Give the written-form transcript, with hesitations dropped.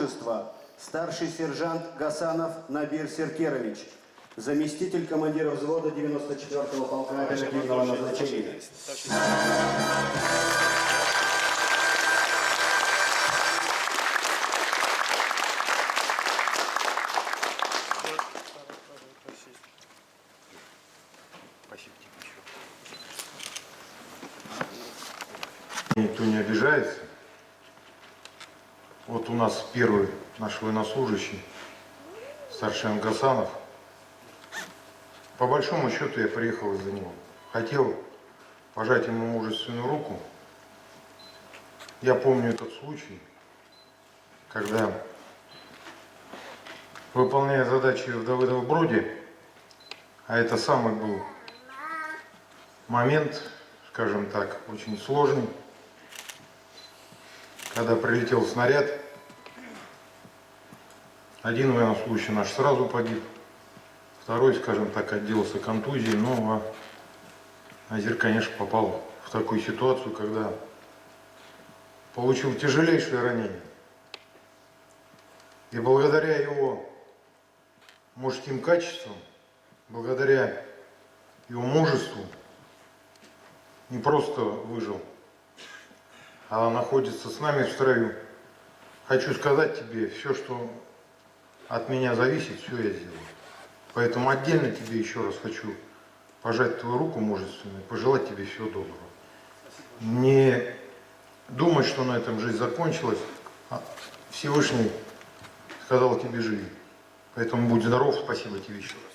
мужества старший сержант Гасанов Набир Серкерович, заместитель командира взвода 94-го полка оперативного назначения. Никто не обижается. Вот у нас первый наш военнослужащий, старший Гасанов. По большому счету я приехал из-за него. Хотел пожать ему мужественную руку. Я помню этот случай, когда, выполняя задачи в Давыдово-Броде, а это самый был момент, скажем так, очень сложный, когда прилетел снаряд, один военнослужащий наш сразу погиб, второй, скажем так, отделался контузией, но Азер, конечно, попал в такую ситуацию, когда получил тяжелейшее ранение. И благодаря его мужским качествам, благодаря его мужеству, не просто выжил, а находится с нами в строю. Хочу сказать тебе, все, что от меня зависит, все я сделаю. Поэтому отдельно тебе еще раз хочу пожать твою руку мужественную, пожелать тебе всего доброго. Не думай, что на этом жизнь закончилась. Всевышний сказал тебе живи. Поэтому будь здоров, спасибо тебе еще раз.